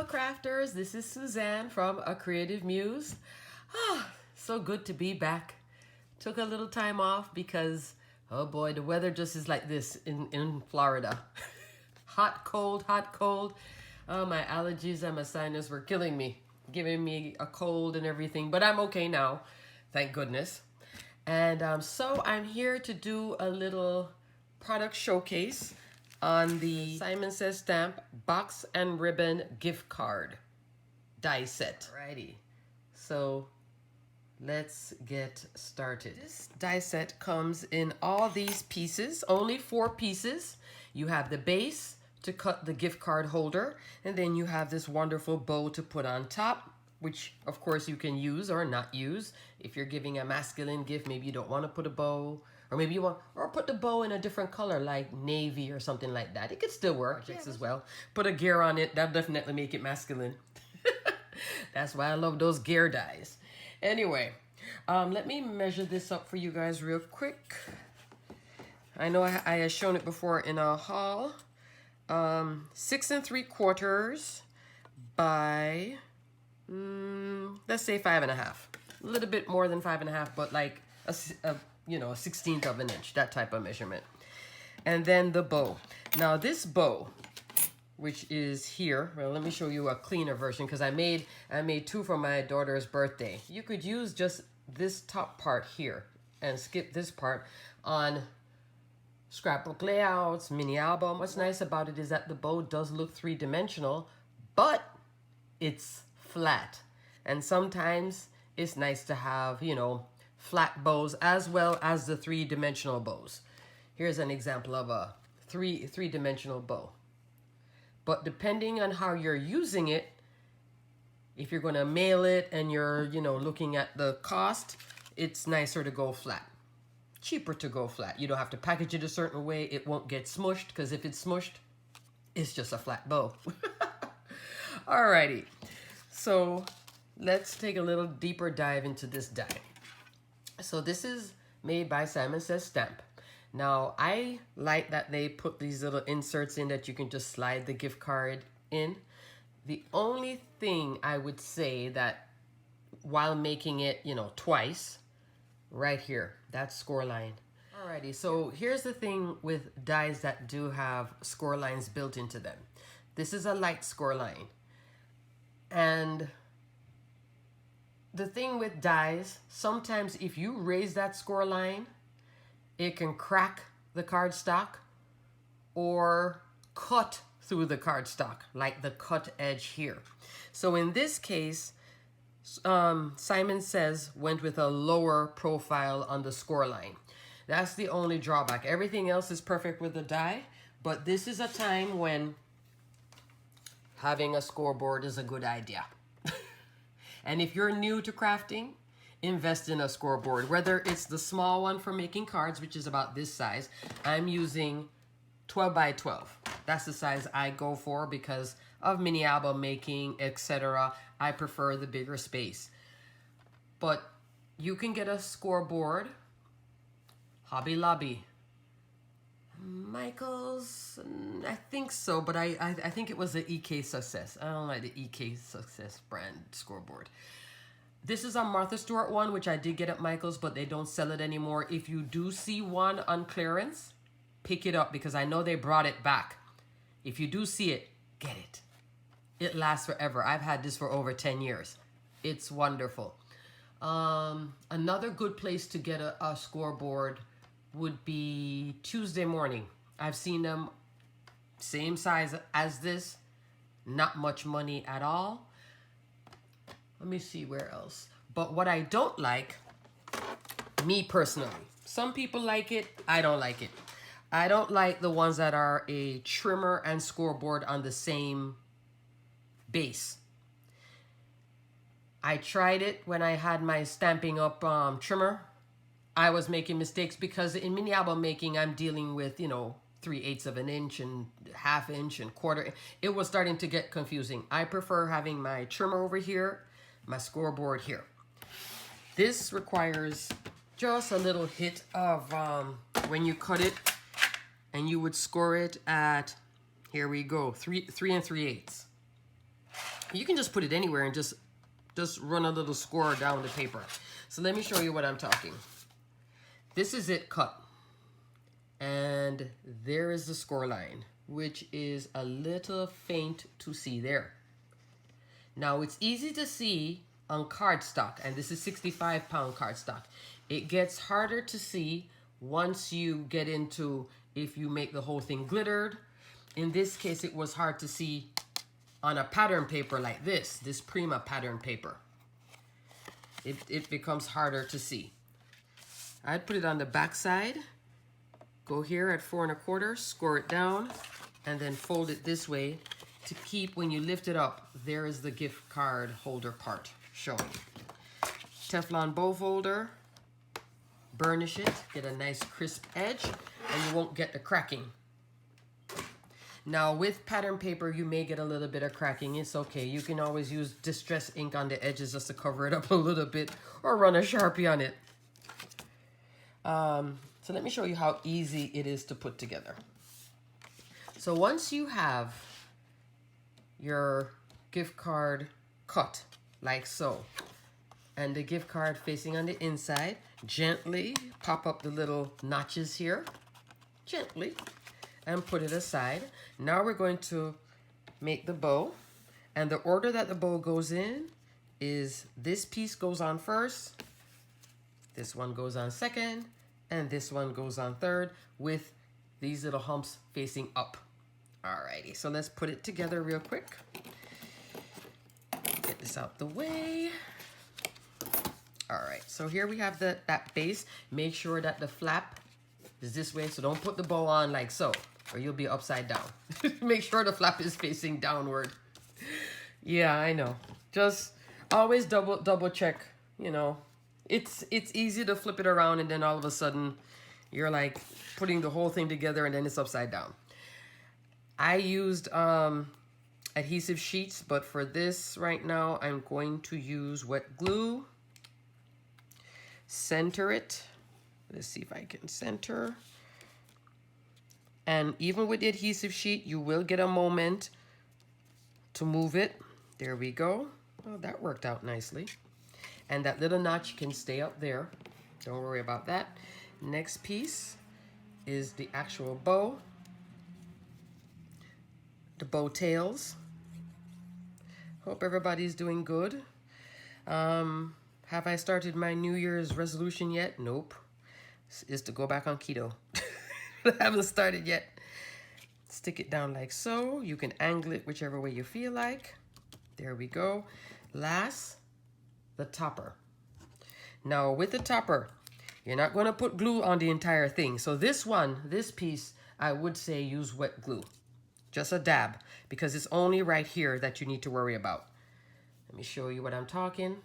Hello crafters, this is Suzanne from A Creative Muse. So good to be back. Took a little time off because, oh boy, the weather just is like this in Florida. Hot, cold, hot, cold. Oh, my allergies and my sinus were killing me, giving me a cold and everything, but I'm okay now, thank goodness. And so I'm here to do a little product showcase on the Simon Says Stamp box and ribbon gift card die set. Alrighty, so let's get started. This die set comes in all these pieces, only 4 pieces. You have the base to cut the gift card holder, and then you have this wonderful bow to put on top, which of course you can use or not use. If you're giving a masculine gift, maybe you don't want to put a bow, or maybe you want, or put the bow in a different color like navy or something like that. It could still work as well. Put a gear on it, that'll definitely make it masculine. That's why I love those gear dies. Anyway, let me measure this up for you guys real quick. I know I have shown it before in a haul. 6 3/4 by let's say 5 1/2. A little bit more than 5 1/2, but like a 1/16 of an inch, that type of measurement. And then the bow. Now this bow, which is here, well, let me show you a cleaner version because I made 2 for my daughter's birthday. You could use just this top part here and skip this part on scrapbook layouts, mini album. What's nice about it is that the bow does look 3-dimensional, but it's flat. And sometimes it's nice to have, flat bows as well as the 3-dimensional bows. Here's an example of a three-dimensional bow. But depending on how you're using it, if you're going to mail it and you're, looking at the cost, it's nicer to go flat. Cheaper to go flat. You don't have to package it a certain way. It won't get smushed, because if it's smushed, it's just a flat bow. Alrighty. So let's take a little deeper dive into this die. So this is made by Simon Says Stamp. Now I like that they put these little inserts in that you can just slide the gift card in. The only thing I would say that while making it, twice, right here, that score line. Alrighty, so here's the thing with dies that do have score lines built into them. This is a light score line. And the thing with dies, sometimes if you raise that score line, it can crack the cardstock or cut through the cardstock, like the cut edge here. So in this case, Simon Says went with a lower profile on the score line. That's the only drawback. Everything else is perfect with the die, but this is a time when having a scoreboard is a good idea. And if you're new to crafting, invest in a scoreboard, whether it's the small one for making cards, which is about this size. I'm using 12 by 12. That's the size I go for because of mini album making, etc. I prefer the bigger space. But you can get a scoreboard, Hobby Lobby, Michael's, I think so, but I think it was the EK Success. I don't like the EK Success brand scoreboard. This is a Martha Stewart one, which I did get at Michael's, but they don't sell it anymore. If you do see one on clearance, pick it up because I know they brought it back. If you do see it, get it. It lasts forever. I've had this for over 10 years. It's wonderful. Another good place to get a scoreboard would be Tuesday Morning. I've seen them same size as this, not much money at all. Let me see where else. But what I don't like, me personally, some people like it, I don't like it. I don't like the ones that are a trimmer and scoreboard on the same base. I tried it when I had my Stampin' Up trimmer. I was making mistakes because in mini album making, I'm dealing with, 3/8 of an inch and 1/2 inch and 1/4. It was starting to get confusing. I prefer having my trimmer over here, my scoreboard here. This requires just a little hit of when you cut it, and you would score it at, here we go, 3 3 3/8. You can just put it anywhere and just run a little score down the paper. So let me show you what I'm talking. This is it cut. And there is the score line, which is a little faint to see there. Now it's easy to see on cardstock, and this is 65-pound cardstock. It gets harder to see once you get into if you make the whole thing glittered. In this case, it was hard to see on a pattern paper like this Prima pattern paper. It becomes harder to see. I'd put it on the back side, go here at 4 1/4, score it down, and then fold it this way to keep, when you lift it up, there is the gift card holder part showing. Teflon bow folder, burnish it, get a nice crisp edge, and you won't get the cracking. Now with pattern paper, you may get a little bit of cracking. It's okay. You can always use distress ink on the edges just to cover it up a little bit, or run a Sharpie on it. So let me show you how easy it is to put together. So once you have your gift card cut like so, and the gift card facing on the inside, gently pop up the little notches here, gently, and put it aside. Now we're going to make the bow, and the order that the bow goes in is this piece goes on first, this one goes on second, and this one goes on third, with these little humps facing up. Alrighty, so let's put it together real quick. Get this out the way. Alright, so here we have that base. Make sure that the flap is this way, so don't put the bow on like so, or you'll be upside down. Make sure the flap is facing downward. Yeah, I know. Just always double check, you know. It's easy to flip it around and then all of a sudden you're like putting the whole thing together and then it's upside down. I used adhesive sheets, but for this right now I'm going to use wet glue. Center it. Let's see if I can center. And even with the adhesive sheet, you will get a moment to move it. There we go. Oh, that worked out nicely. And that little notch can stay up there. Don't worry about that. Next piece is the actual bow. The bow tails. Hope everybody's doing good. Have I started my New Year's resolution yet? Nope. Is to go back on keto. I haven't started yet. Stick it down like so. You can angle it whichever way you feel like. There we go. Last, the topper. Now with the topper, you're not going to put glue on the entire thing. So this piece, I would say use wet glue. Just a dab, because it's only right here that you need to worry about. Let me show you what I'm talking.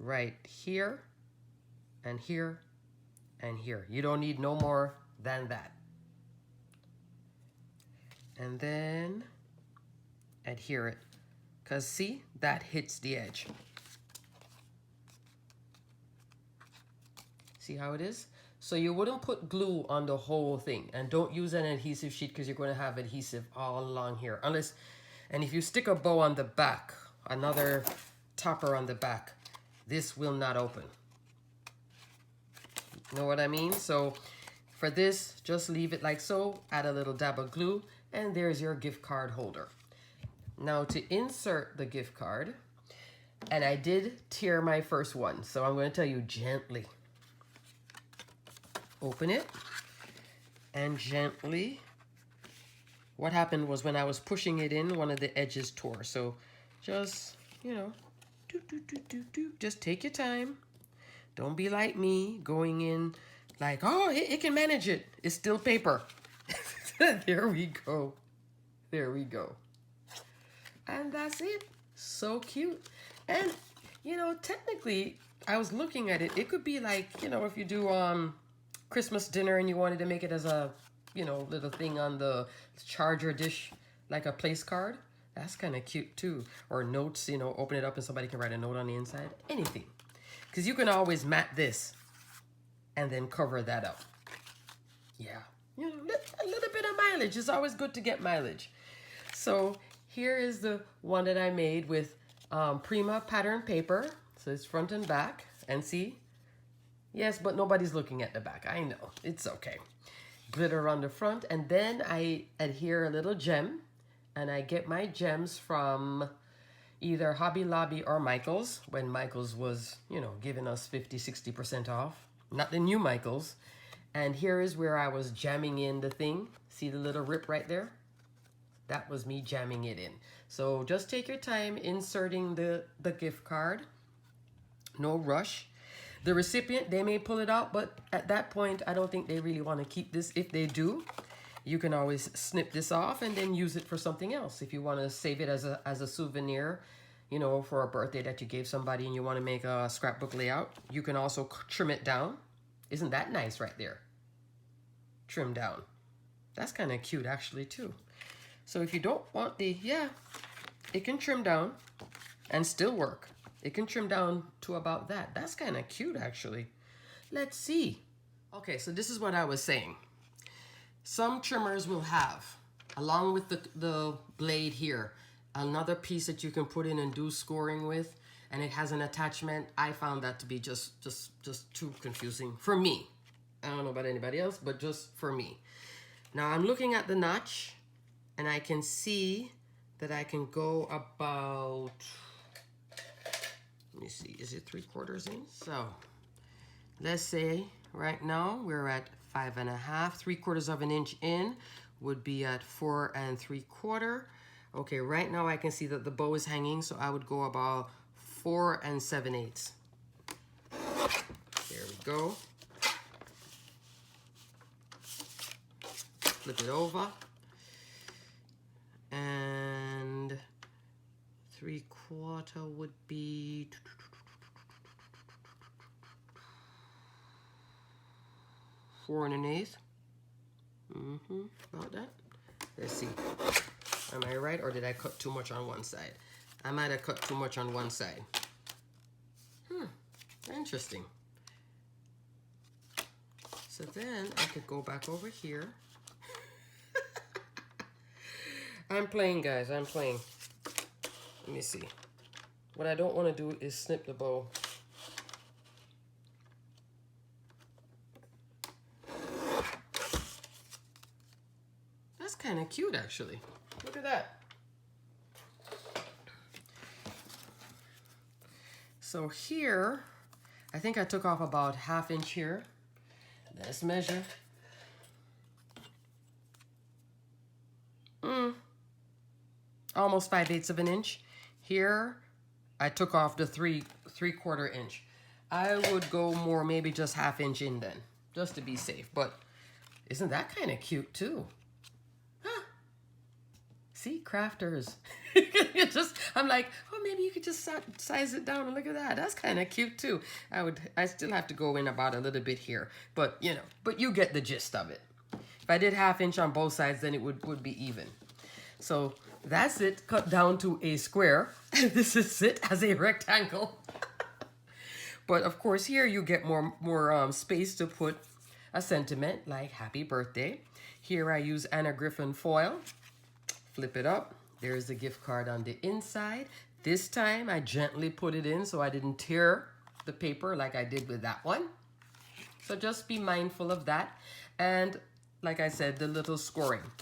Right here, and here, and here. You don't need no more than that. And then adhere it, because see, that hits the edge. See how it is? So you wouldn't put glue on the whole thing, and don't use an adhesive sheet because you're going to have adhesive all along here. And if you stick a bow on the back, another topper on the back, this will not open. Know what I mean? So for this, just leave it like so, add a little dab of glue, and there's your gift card holder. Now to insert the gift card, and I did tear my first one, so I'm going to tell you gently. Open it, and gently. What happened was when I was pushing it in, one of the edges tore. So just, you know, just take your time. Don't be like me, going in like, oh, it can manage it. It's still paper. There we go. There we go. And that's it. So cute. And, you know, technically, I was looking at it. It could be like, you know, if you do Christmas dinner and you wanted to make it as a, you know, little thing on the charger dish, like a place card. That's kind of cute too. Or notes, you know, open it up and somebody can write a note on the inside. Anything. Because you can always mat this and then cover that up. Yeah. You know, a little bit of mileage. It's always good to get mileage. So Here is the one that I made with Prima pattern paper. So it's front and back. And see? Yes, but nobody's looking at the back. I know. It's okay. Glitter on the front. And then I adhere a little gem. And I get my gems from either Hobby Lobby or Michaels. When Michaels was, you know, giving us 50-60% off. Not the new Michaels. And here is where I was jamming in the thing. See the little rip right there? That was me jamming it in. So just take your time inserting the gift card. No rush. The recipient, they may pull it out, but at that point, I don't think they really want to keep this. If they do, you can always snip this off and then use it for something else. If you want to save it as a souvenir, you know, for a birthday that you gave somebody and you want to make a scrapbook layout, you can also trim it down. Isn't that nice right there? Trim down. That's kind of cute actually too. So if you don't want the, yeah, it can trim down and still work. It can trim down to about that. That's kind of cute actually. Let's see. Okay, so this is what I was saying. Some trimmers will have, along with the blade here, another piece that you can put in and do scoring with, and it has an attachment. I found that to be just too confusing for me. I don't know about anybody else, but just for me. Now I'm looking at the notch, and I can see that I can go about, let me see, is it 3/4 in? So let's say right now we're at 5.5. 3/4 of an inch in would be at 4 3/4. Okay, right now I can see that the bow is hanging, so I would go about 4 7/8. There we go. Flip it over. And 3/4 would be 4 1/8. About that. Let's see. Am I right, or did I cut too much on one side? I might have cut too much on one side. Interesting. So then I could go back over here. I'm playing, guys. I'm playing. Let me see. What I don't want to do is snip the bow. That's kind of cute, actually. Look at that. So here, I think I took off about 1/2 inch here. Let's measure. Almost 5/8 of an inch. Here, I took off the 3/4 inch. I would go more, maybe just 1/2 inch in then, just to be safe. But isn't that kind of cute too? Huh? See, crafters. I'm like, oh, maybe you could just size it down and look at that. That's kind of cute too. I still have to go in about a little bit here, but you know, but you get the gist of it. If I did 1/2 inch on both sides, then it would be even. So that's it, cut down to a square. This is it as a rectangle. But of course here you get more space to put a sentiment like happy birthday. Here I use Anna Griffin foil. Flip it up. There's the gift card on the inside. This time I gently put it in so I didn't tear the paper like I did with that one. So just be mindful of that. And like I said, the little scoring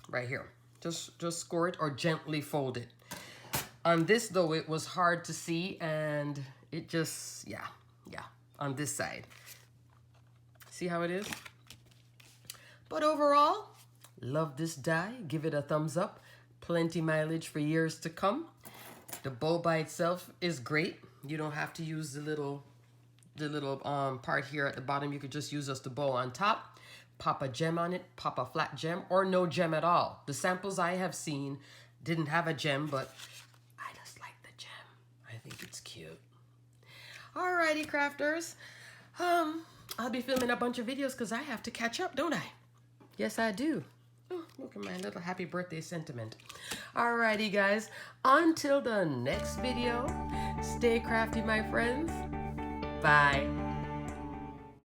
right here. Just score it or gently fold it. On this though, it was hard to see, and it just, yeah, on this side. See how it is? But overall, love this die. Give it a thumbs up. Plenty mileage for years to come. The bow by itself is great. You don't have to use the little part here at the bottom. You could just use the bow on top. Pop a gem on it, pop a flat gem, or no gem at all. The samples I have seen didn't have a gem, but I just like the gem. I think it's cute. Alrighty, crafters. I'll be filming a bunch of videos because I have to catch up, don't I? Yes, I do. Oh, look at my little happy birthday sentiment. Alrighty, guys. Until the next video, stay crafty, my friends. Bye.